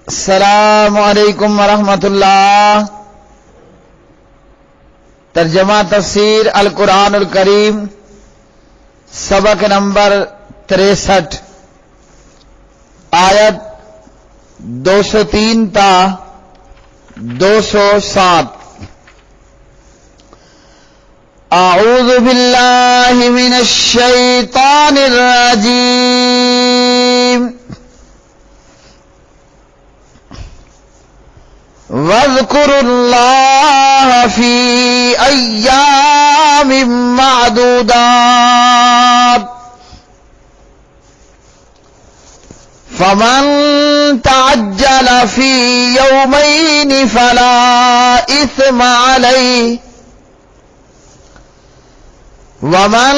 السلام علیکم ورحمۃ اللہ۔ ترجمہ تفسیر القرآن الکریم، سبق نمبر 63، آیت 203 تا 207۔ اعوذ باللہ من الشیطان الرجیم۔ وَاذْكُرُوا اللَّهَ فِي أَيَّامٍ مَّعْدُودَاتٍ فَمَن تَعَجَّلَ فِي يَوْمَيْنِ فَلَا إِثْمَ عَلَيْهِ وَمَن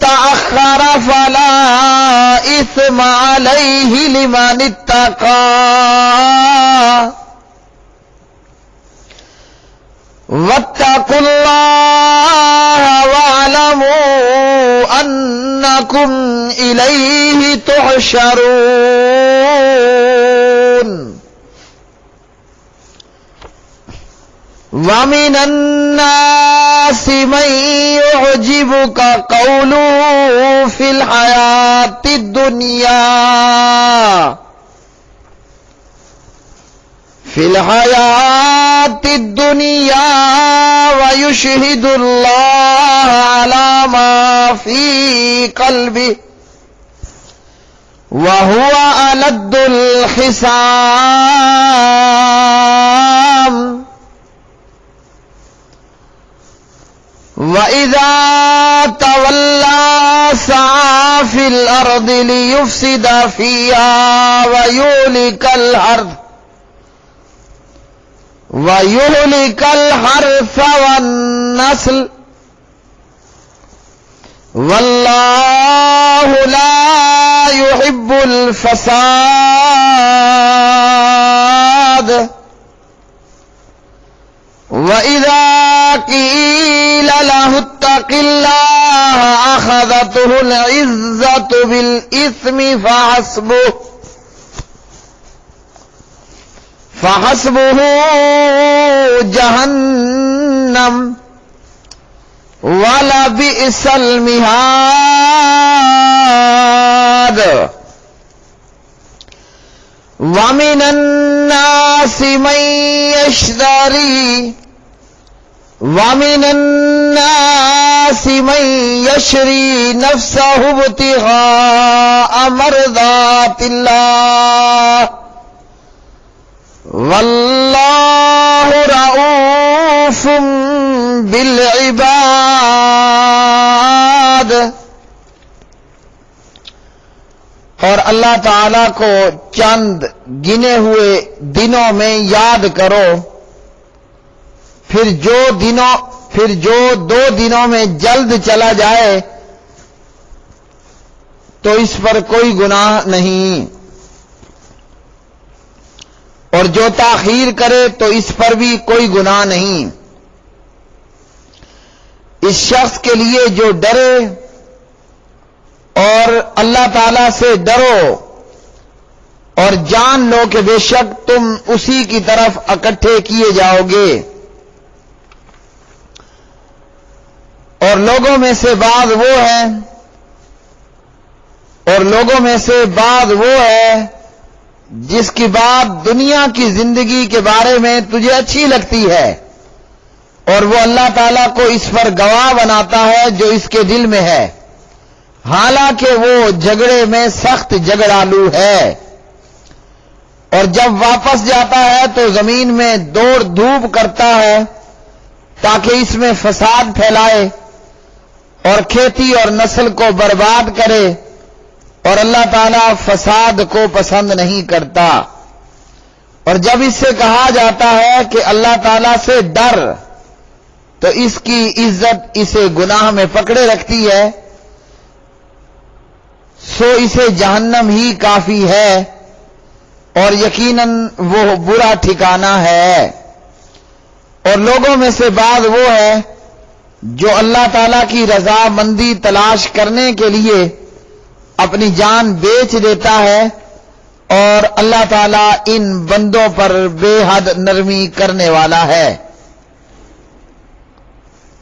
تَأَخَّرَ فَلَا إِثْمَ عَلَيْهِ لِمَنِ اتَّقَىٰ وَاتَّقُوا اللَّهَ وَاعْلَمُوا أَنَّكُمْ إِلَيْهِ تُحْشَرُونَ۔ وَمِنَ النَّاسِ مَن يُعْجِبُكَ قَوْلُهُ فِي الْحَيَاةِ الدُّنْيَا وَيُشْهِدُ اللَّهَ عَلَى مَا فِي قَلْبِهِ وَهُوَ أَلَدُّ الْخِصَامِ۔ وَإِذَا تَوَلَّى سَعَىٰ فِي الْأَرْضِ لِيُفْسِدَ فِيهَا وَيُهْلِكَ الْحَرْثَ وَالنَّسْلَ وَاللَّهُ لَا يُحِبُّ الْفَسَادَ۔ وَإِذَا قِيلَ لَهُ اتَّقِ اللَّهَ أَخَذَتْهُ الْعِزَّةُ بِالْإِثْمِ فحسبه جهنم ولبئس المهاد۔ ومن الناس من يشري نفسه ابتغاء مرضات الله واللہ رؤوف بالعباد۔ اور اللہ تعالی کو چند گنے ہوئے دنوں میں یاد کرو، پھر جو 2 دنوں میں جلد چلا جائے تو اس پر کوئی گناہ نہیں، اور جو تاخیر کرے تو اس پر بھی کوئی گناہ نہیں۔ اس شخص کے لیے جو ڈرے اور اللہ تعالی سے ڈرو اور جان لو کہ بے شک تم اسی کی طرف اکٹھے کیے جاؤ گے۔ اور لوگوں میں سے بعض وہ ہے جس کی بات دنیا کی زندگی کے بارے میں تجھے اچھی لگتی ہے، اور وہ اللہ تعالیٰ کو اس پر گواہ بناتا ہے جو اس کے دل میں ہے، حالانکہ وہ جھگڑے میں سخت جھگڑالو ہے، اور جب واپس جاتا ہے تو زمین میں دوڑ دھوپ کرتا ہے تاکہ اس میں فساد پھیلائے اور کھیتی اور نسل کو برباد کرے، اور اللہ تعالیٰ فساد کو پسند نہیں کرتا۔ اور جب اس سے کہا جاتا ہے کہ اللہ تعالیٰ سے ڈر تو اس کی عزت اسے گناہ میں پکڑے رکھتی ہے، سو اسے جہنم ہی کافی ہے، اور یقیناً وہ برا ٹھکانہ ہے۔ اور لوگوں میں سے بعض وہ ہے جو اللہ تعالیٰ کی رضا مندی تلاش کرنے کے لیے اپنی جان بیچ دیتا ہے اور اللہ تعالیٰ ان بندوں پر بے حد نرمی کرنے والا ہے۔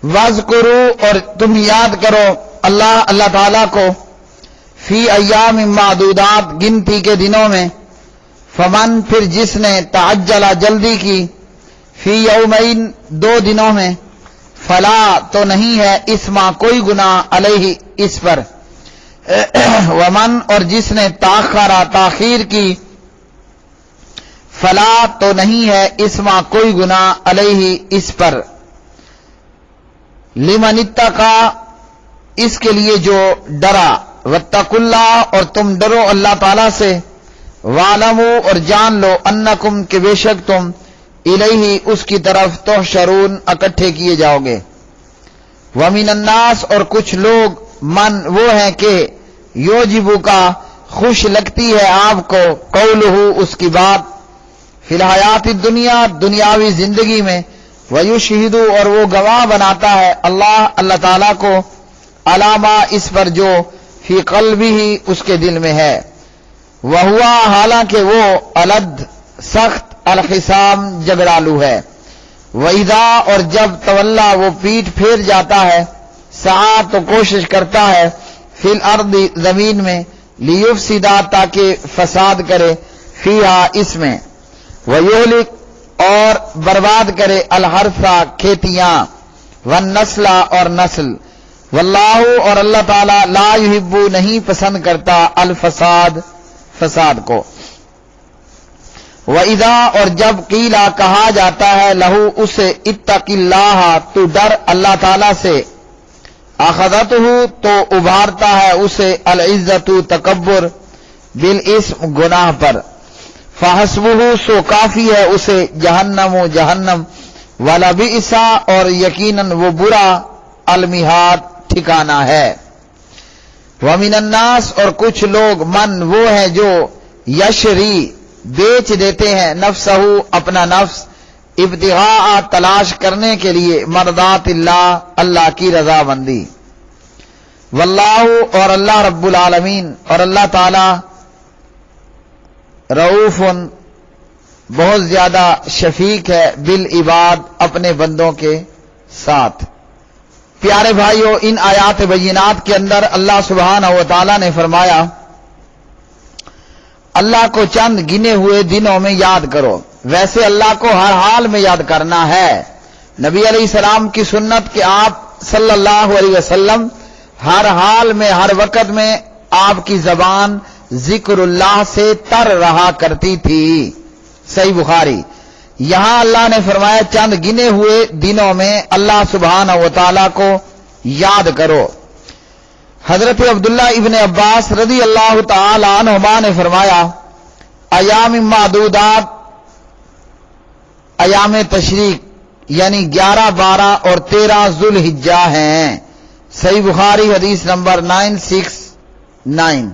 وَاذْكُرُوا، اور تم یاد کرو اللہ تعالیٰ کو، فی ایام معدودات، گنتی کے دنوں میں، فمن، پھر جس نے، تعجل، جلدی کی، فی یومین، 2 دنوں میں، فلا، تو نہیں ہے، اسما، کوئی گناہ، علیہ، اس پر، ومن، اور جس نے، تاخر، تاخیر کی، فلا، تو نہیں ہے، اسما، کوئی گناہ، علیہ، اس پر، لمن اتقا، اس کے لیے جو ڈرا، واتقوا اللہ، اور تم ڈرو اللہ تعالیٰ سے، وَاعْلَمُوا، اور جان لو، انکم، کہ بے شک تم، الیہ، اس کی طرف، تحشرون، اکٹھے کیے جاؤ گے۔ وَمِنَ النَّاسِ، اور کچھ لوگ، من، وہ ہیں کہ، یعجبک کا، خوش لگتی ہے آپ کو، قولہ، اس کی بات، فی الحیات الدنیا، دنیاوی زندگی میں، وَیُشْہِدُ، اور وہ گواہ بناتا ہے اللہ تعالیٰ کو، علامہ، اس پر جو، فی قلبہ، اس کے دل میں ہے، وہوا، حالانکہ وہ، الد، سخت، الخصام، جھگڑالو ہے، وَإِذَا، اور جب، تولا، وہ پیٹھ پھیر جاتا ہے، سعی، تو کوشش کرتا ہے، فی الارض، زمین میں، لیفسد، تاکہ فساد کرے، فیہا، اس میں، ویہلک، اور برباد کرے، الحرث، کھیتیاں، والنسل، اور نسل، واللہ، اور اللہ تعالیٰ، لا یحب، نہیں پسند کرتا، الفساد، فساد کو، وَإِذَا، اور جب، قیلا، کہا جاتا ہے، لہو، اسے، اتق اللہ، تو ڈر اللہ تعالیٰ سے، اخذتہ، تو ابھارتا ہے اسے، العزت، تکبر، بالاسم، گناہ پر، فحسبہ، سو کافی ہے اسے، جہنم، جہنم، ولبئس، اور یقیناً وہ برا، المہاد، ٹھکانہ ہے۔ وَمِنَ النَّاسِ، اور کچھ لوگ، من، وہ ہیں جو، یشری، بیچ دیتے ہیں، نفسہ، اپنا نفس، ابتغاء، تلاش کرنے کے لیے، مرضات اللہ، اللہ کی رضا مندی، واللہ، اور اللہ رب العالمین، اور اللہ تعالی، رؤوف، بہت زیادہ شفیق ہے، بالعباد، اپنے بندوں کے ساتھ۔ پیارے بھائیو، ان آیات بینات کے اندر اللہ سبحانہ و تعالی نے فرمایا، اللہ کو چند گنے ہوئے دنوں میں یاد کرو۔ ویسے اللہ کو ہر حال میں یاد کرنا ہے۔ نبی علیہ السلام کی سنت کہ آپ صلی اللہ علیہ وسلم ہر حال میں، ہر وقت میں آپ کی زبان ذکر اللہ سے تر رہا کرتی تھی، صحیح بخاری۔ یہاں اللہ نے فرمایا چند گنے ہوئے دنوں میں اللہ سبحانہ و تعالیٰ کو یاد کرو۔ حضرت عبداللہ ابن عباس رضی اللہ تعالی عنہما نے فرمایا، ایام معدودات، ایام تشریق، یعنی 11، 12 اور 13 ذوالحجہ ہیں، صحیح بخاری حدیث نمبر 969،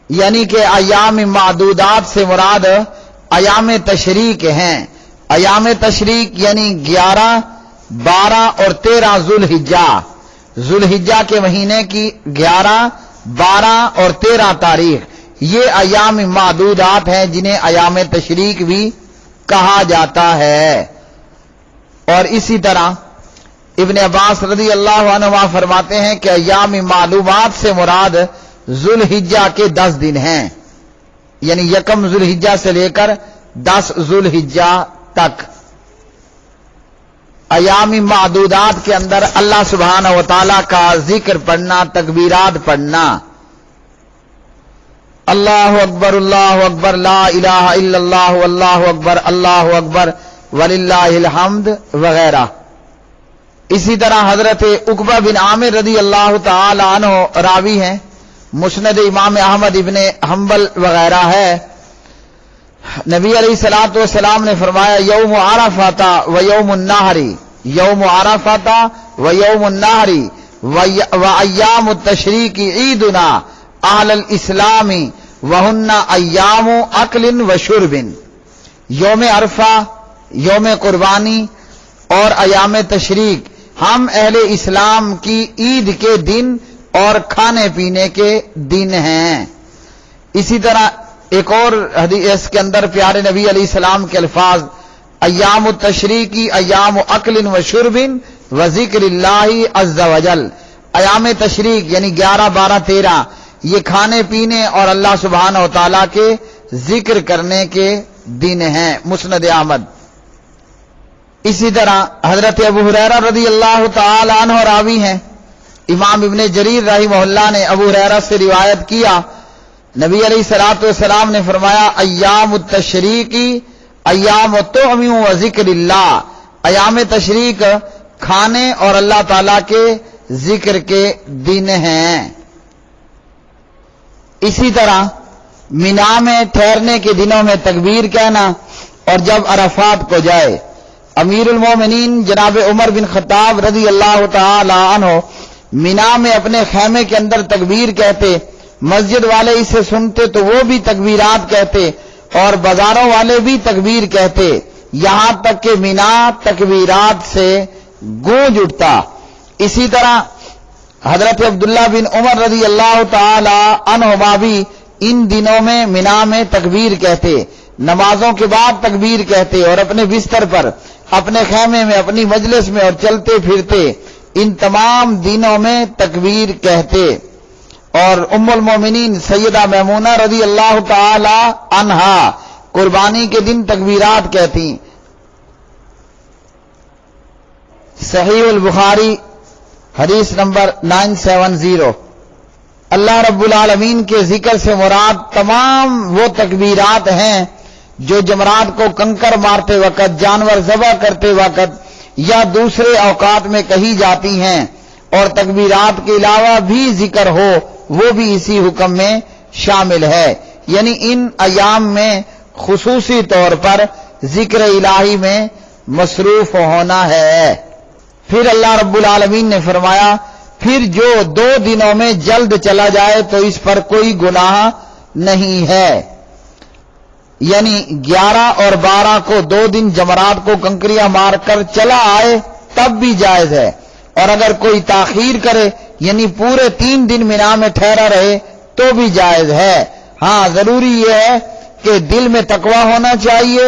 یعنی کہ ایام معدودات سے مراد ایام تشریق ہیں۔ ایام تشریق یعنی 11، 12 اور 13 ذوالحجہ، ذوالحجہ کے مہینے کی 11، 12 اور 13 تاریخ، یہ ایام معدودات ہیں جنہیں ایام تشریق بھی کہا جاتا ہے۔ اور اسی طرح ابن عباس رضی اللہ عنہ فرماتے ہیں کہ ایام معلومات سے مراد ذوالحجہ کے 10 دن ہیں، یعنی 1 ذوالحجہ سے لے کر 10 ذوالحجہ تک۔ ایام معدودات کے اندر اللہ سبحانہ و تعالیٰ کا ذکر پڑھنا، تکبیرات پڑھنا، اللہ اکبر، لا الہ الا اللہ، اللہ اکبر وللہ الحمد وغیرہ۔ اسی طرح حضرت عقبہ بن عامر رضی اللہ تعالی عنہ راوی ہیں، مسند امام احمد ابن حنبل وغیرہ ہے، نبی علیہ الصلوۃ والسلام نے فرمایا، یوم عرفہ و یوم النحر، یوم عرفہ و یوم النحر و ایام التشریق عیدنا اہل الاسلام وہن ایام اکل و شرب۔ یوم عرفہ، یوم قربانی اور ایام تشریق ہم اہل اسلام کی عید کے دن اور کھانے پینے کے دن ہیں۔ اسی طرح ایک اور حدیث کے اندر پیارے نبی علیہ السلام کے الفاظ ایام التشریقی ایام اکل و شرب و ذکر اللہ عز وجل، ایام تشریق یعنی 11، 12، 13 یہ کھانے پینے اور اللہ سبحانہ و تعالیٰ کے ذکر کرنے کے دن ہیں، مسند احمد۔ اسی طرح حضرت ابو ہریرہ رضی اللہ تعالی عنہ راوی ہیں، امام ابن جریر رحمہ اللہ نے ابو ہریرہ سے روایت کیا، نبی علیہ الصلوۃ والسلام نے فرمایا ایام التشریقی ایام الطعم و ذکر اللہ، ایام تشریق کھانے اور اللہ تعالیٰ کے ذکر کے دن ہیں۔ اسی طرح مینا میں ٹھہرنے کے دنوں میں تکبیر کہنا، اور جب عرفات کو جائے امیر المومنین جناب عمر بن خطاب رضی اللہ تعالی عنہ مینا میں اپنے خیمے کے اندر تکبیر کہتے، مسجد والے اسے سنتے تو وہ بھی تکبیرات کہتے اور بازاروں والے بھی تکبیر کہتے، یہاں تک کہ مینا تکبیرات سے گونج اٹھتا۔ اسی طرح حضرت عبداللہ بن عمر رضی اللہ تعالی عنہما بھی ان دنوں میں مینا میں تکبیر کہتے، نمازوں کے بعد تکبیر کہتے اور اپنے بستر پر، اپنے خیمے میں، اپنی مجلس میں اور چلتے پھرتے ان تمام دنوں میں تکبیر کہتے۔ اور ام المومنین سیدہ میمونہ رضی اللہ تعالی عنہا قربانی کے دن تکبیرات کہتی۔ صحیح البخاری حدیث نمبر 970۔ اللہ رب العالمین کے ذکر سے مراد تمام وہ تکبیرات ہیں جو جمرات کو کنکر مارتے وقت، جانور ذبح کرتے وقت یا دوسرے اوقات میں کہی جاتی ہیں، اور تکبیرات کے علاوہ بھی ذکر ہو وہ بھی اسی حکم میں شامل ہے، یعنی ان ایام میں خصوصی طور پر ذکر الہی میں مصروف ہونا ہے۔ پھر اللہ رب العالمین نے فرمایا پھر جو 2 دنوں میں جلد چلا جائے تو اس پر کوئی گناہ نہیں ہے، یعنی 11 اور 12 کو 2 دن جمرات کو کنکریاں مار کر چلا آئے تب بھی جائز ہے، اور اگر کوئی تاخیر کرے یعنی پورے 3 دن مینا میں ٹھہرا رہے تو بھی جائز ہے۔ ہاں ضروری یہ ہے کہ دل میں تقوی ہونا چاہیے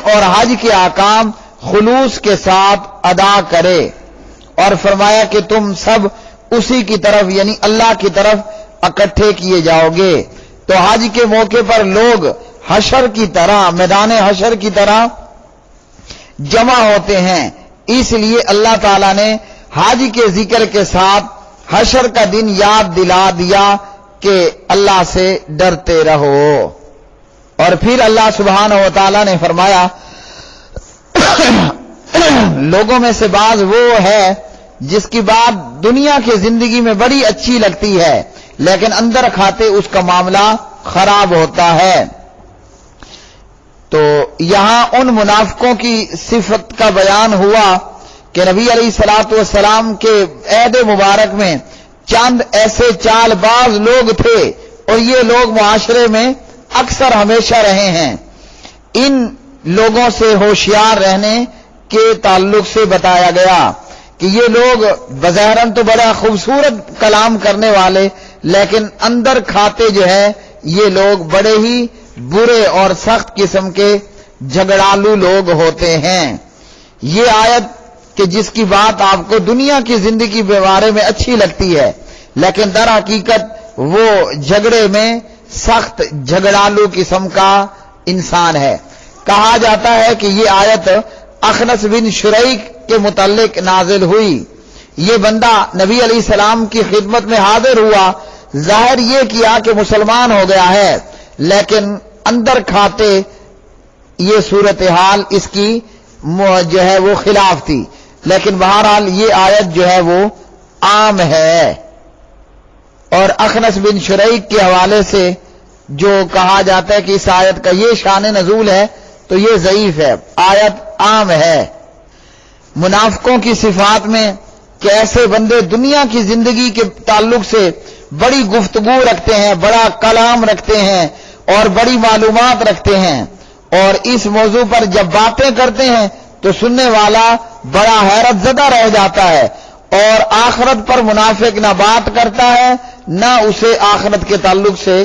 اور حج کے احکام خلوص کے ساتھ ادا کرے، اور فرمایا کہ تم سب اسی کی طرف یعنی اللہ کی طرف اکٹھے کیے جاؤ گے۔ تو حج کے موقع پر لوگ حشر کی طرح، میدان حشر کی طرح جمع ہوتے ہیں، اس لیے اللہ تعالیٰ نے حج کے ذکر کے ساتھ حشر کا دن یاد دلا دیا کہ اللہ سے ڈرتے رہو۔ اور پھر اللہ سبحانہ و تعالیٰ نے فرمایا لوگوں میں سے بعض وہ ہے جس کی بات دنیا کی زندگی میں بڑی اچھی لگتی ہے لیکن اندر کھاتے اس کا معاملہ خراب ہوتا ہے۔ تو یہاں ان منافقوں کی صفت کا بیان ہوا کہ نبی علیہ الصلوۃ والسلام کے عہد مبارک میں چند ایسے چال باز لوگ تھے اور یہ لوگ معاشرے میں اکثر ہمیشہ رہے ہیں۔ ان لوگوں سے ہوشیار رہنے کے تعلق سے بتایا گیا کہ یہ لوگ بظاہراً تو بڑا خوبصورت کلام کرنے والے لیکن اندر کھاتے جو ہے یہ لوگ بڑے ہی برے اور سخت قسم کے جھگڑالو لوگ ہوتے ہیں۔ یہ آیت کہ جس کی بات آپ کو دنیا کی زندگی کے بارے میں اچھی لگتی ہے لیکن در حقیقت وہ جھگڑے میں سخت جھگڑالو قسم کا انسان ہے۔ کہا جاتا ہے کہ یہ آیت اخنس بن شریک کے متعلق نازل ہوئی۔ یہ بندہ نبی علیہ السلام کی خدمت میں حاضر ہوا، ظاہر یہ کیا کہ مسلمان ہو گیا ہے لیکن اندر کھاتے یہ صورتحال اس کی جو ہے وہ خلاف تھی، لیکن بہرحال یہ آیت جو ہے وہ عام ہے۔ اور اخنس بن شریک کے حوالے سے جو کہا جاتا ہے کہ اس آیت کا یہ شان نزول ہے تو یہ ضعیف ہے، آیت عام ہے۔ منافقوں کی صفات میں کہ ایسے بندے دنیا کی زندگی کے تعلق سے بڑی گفتگو رکھتے ہیں، بڑا کلام رکھتے ہیں اور بڑی معلومات رکھتے ہیں، اور اس موضوع پر جب باتیں کرتے ہیں تو سننے والا بڑا حیرت زدہ رہ جاتا ہے، اور آخرت پر منافق نہ بات کرتا ہے نہ اسے آخرت کے تعلق سے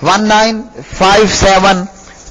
1957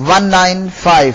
195।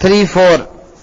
34,